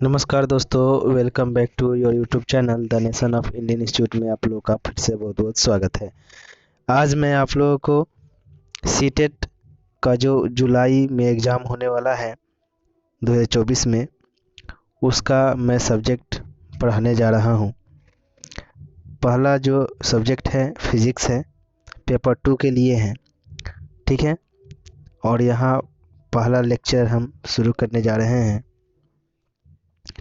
नमस्कार दोस्तों, welcome back to your YouTube channel the nation of Indian institute में आप लोगों का फिर से बहुत बहुत स्वागत है। आज मैं आप लोगों को सीटेट का जो जुलाई में एग्ज़ाम होने वाला है 2024 में, उसका मैं सब्जेक्ट पढ़ाने जा रहा हूं। पहला जो सब्जेक्ट है फिज़िक्स है, पेपर 2 के लिए है, ठीक है। और यहाँ पहला लेक्चर हम शुरू करने जा रहे हैं,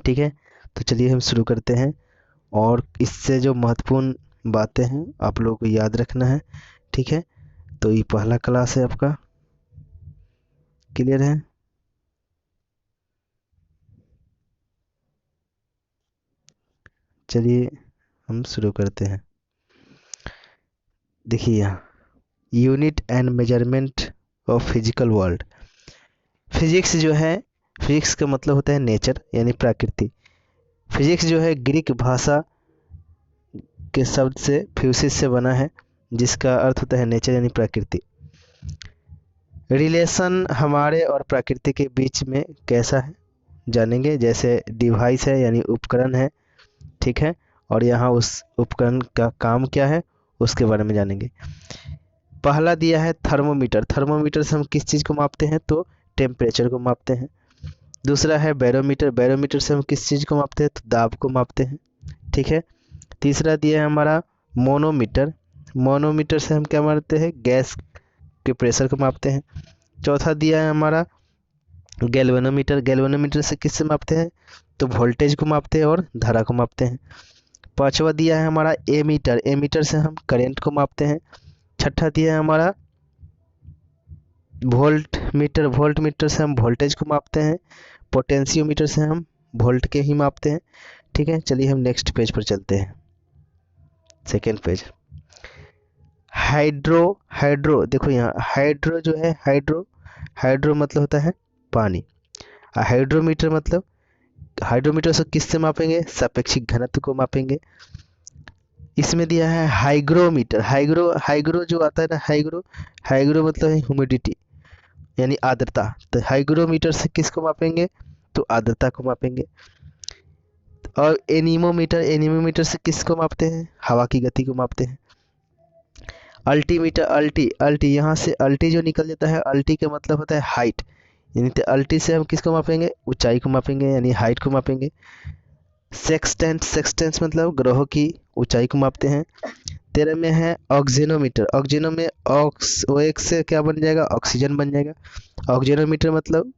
ठीक है। तो चलिए हम शुरू करते हैं। और इससे जो महत्वपूर्ण बातें हैं आप लोगों को याद रखना है, ठीक है। तो ये पहला क्लास है आपका, क्लियर है। चलिए हम शुरू करते हैं। देखिए यहाँ unit and measurement of physical world. Physics जो है, फिजिक्स का मतलब होता है नेचर यानी प्रकृति। फिजिक्स जो है ग्रीक भाषा के शब्द से फ्यूसिस से बना है, जिसका अर्थ होता है नेचर यानी प्रकृति। रिलेशन हमारे और प्रकृति के बीच में कैसा है जानेंगे। जैसे डिवाइस है यानी उपकरण है, ठीक है। और यहाँ उस उपकरण का काम क्या है उसके बारे में जानेंगे। पहला दिया है थर्मोमीटर। थर्मोमीटर से हम किस चीज़ को मापते हैं, तो टेम्परेचर को मापते हैं। दूसरा है बैरोमीटर। बैरोमीटर से हम किस चीज़ को मापते हैं, तो दाब को मापते हैं, ठीक है। तीसरा दिया है हमारा मोनोमीटर। मोनोमीटर से हम क्या मापते हैं, गैस के प्रेशर को मापते हैं। चौथा दिया है हमारा गैल्वेनोमीटर। गैल्वेनोमीटर से किससे मापते हैं, तो वोल्टेज को मापते हैं और धारा को मापते हैं। पांचवा दिया है हमारा एमीटर। एमीटर से हम करंट को मापते हैं। छठा दिया है हमारा वोल्ट मीटर। वोल्ट मीटर से हम वोल्टेज को मापते हैं। पोटेंशियोमीटर से हम वोल्ट के ही मापते हैं, ठीक है। चलिए हम नेक्स्ट पेज पर चलते हैं, सेकेंड पेज। हाइड्रो। हाइड्रो देखो यहाँ हाइड्रो जो है, हाइड्रो हाइड्रो मतलब होता है पानी। हाइड्रोमीटर मतलब, हाइड्रोमीटर से किससे मापेंगे, सापेक्षिक घनत्व को मापेंगे। इसमें दिया है हाइग्रोमीटर। हाइग्रो हाइग्रो जो आता है ना, हाइग्रो हाइग्रो मतलब है ह्यूमिडिटी यानी आर्द्रता। तो हाइग्रोमीटर से किसको मापेंगे, तो आर्द्रता को मापेंगे। और एनीमोमीटर, एनीमोमीटर से किसको मापते हैं, हवा की गति को मापते हैं। अल्टीमीटर, अल्टी अल्टी यहाँ से अल्टी जो निकल जाता है, अल्टी का मतलब होता है हाइट, यानी तो अल्टी से हम किसको मापेंगे, ऊंचाई को मापेंगे यानी हाइट को मापेंगे। सेक्सटेंट, सेक्सटेंस मतलब ग्रहों की ऊंचाई को मापते हैं। 13 में है ऑक्सीनोमीटर। ऑक्सीनो में ऑक्स ओ एक से क्या बन जाएगा, ऑक्सीजन बन जाएगा। ऑक्सीनोमीटर मतलब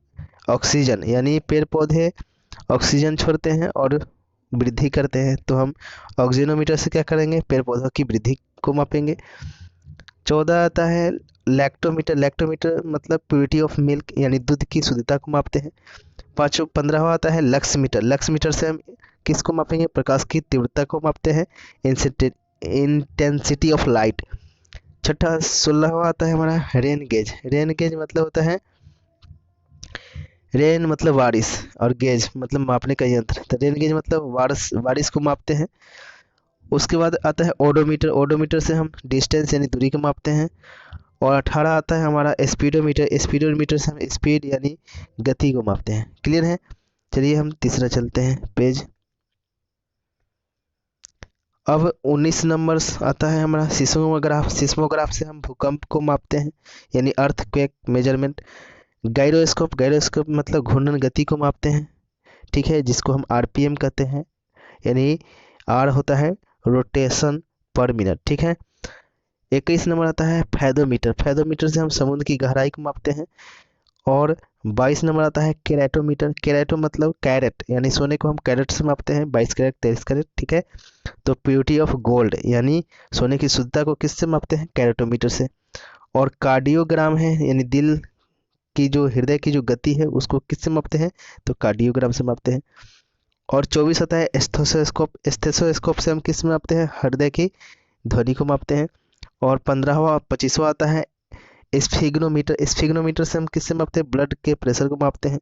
ऑक्सीजन, यानी पेड़ पौधे ऑक्सीजन छोड़ते हैं और वृद्धि करते हैं, तो हम ऑक्सीनोमीटर से क्या करेंगे, पेड़ पौधों की वृद्धि को मापेंगे। 14 आता है लैक्टोमीटर। लैक्टोमीटर मतलब प्योरिटी ऑफ मिल्क यानी दूध की शुद्धता को मापते हैं। 15वां आता है लक्स मीटर। लक्स मीटर से हम किसको मापेंगे, प्रकाश की तीव्रता को मापते हैं, इंटेंसिटी ऑफ लाइट। छठा 16वां आता है हमारा रेन गेज। रेन गेज मतलब होता है, रेन मतलब बारिश और गेज मतलब मापने का यंत्र, तो रेन गेज मतलब बारिश, बारिश को मापते हैं। उसके बाद आता है ओडोमीटर। ओडोमीटर से हम डिस्टेंस यानी दूरी को मापते हैं। और 18 आता है हमारा स्पीडोमीटर। स्पीडोमीटर से हम स्पीड यानी गति को मापते हैं, क्लियर है। चलिए हम तीसरा चलते हैं पेज। अब 19 नंबर आता है हमारा सिस्मोग्राफ। सिस्मोग्राफ से हम भूकंप को मापते हैं यानी अर्थक्वेक मेजरमेंट। गायरोस्कोप, गायरोस्कोप मतलब घूर्णन गति को मापते हैं, ठीक है, जिसको हम आरपीएम कहते हैं, यानी आर होता है रोटेशन पर मिनट, ठीक है। 21 नंबर आता है फैदोमीटर। फैदोमीटर से हम समुद्र की गहराई को मापते हैं। और 22 नंबर आता है केराटोमीटर। केराटो मतलब कैरेट, यानी सोने को हम कैरेट से मापते हैं, 22 कैरेट 23 कैरेट, ठीक है। तो प्योरिटी ऑफ गोल्ड यानी सोने की शुद्धता को किससे मापते हैं, कैरेटोमीटर से। और कार्डियोग्राम है यानी दिल की जो, हृदय की जो गति है उसको किससे मापते हैं, तो कार्डियोग्राम से मापते हैं। और 24 आता है एस्थोसोस्कोप। एस्थोसोस्कोप से हम किस में मापते हैं, हृदय की ध्वनि को मापते हैं। और 25वां आता है स्फिग्नोमीटर। स्फिग्नोमीटर से हम किससे मापते हैं, ब्लड के प्रेशर को मापते हैं।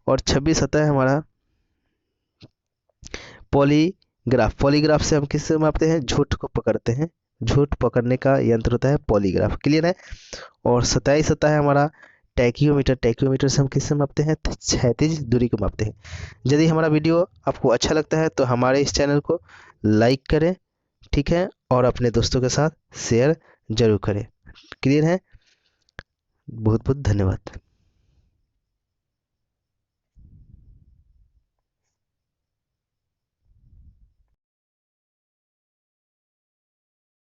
और 26 आता है हमारा पॉलीग्राफ। पॉलीग्राफ से हम किससे मापते हैं, झूठ को पकड़ते हैं, झूठ पकड़ने का यंत्र होता है पॉलीग्राफ, क्लियर है। और 27 आता है हमारा टैक्योमीटर से हम किससे मापते हैं? क्षैतिज दूरी को मापते हैं। यदि हमारा वीडियो आपको अच्छा लगता है तो हमारे इस चैनल को लाइक करें, ठीक है, और अपने दोस्तों के साथ शेयर जरूर करें। क्लियर है? बहुत बहुत धन्यवाद।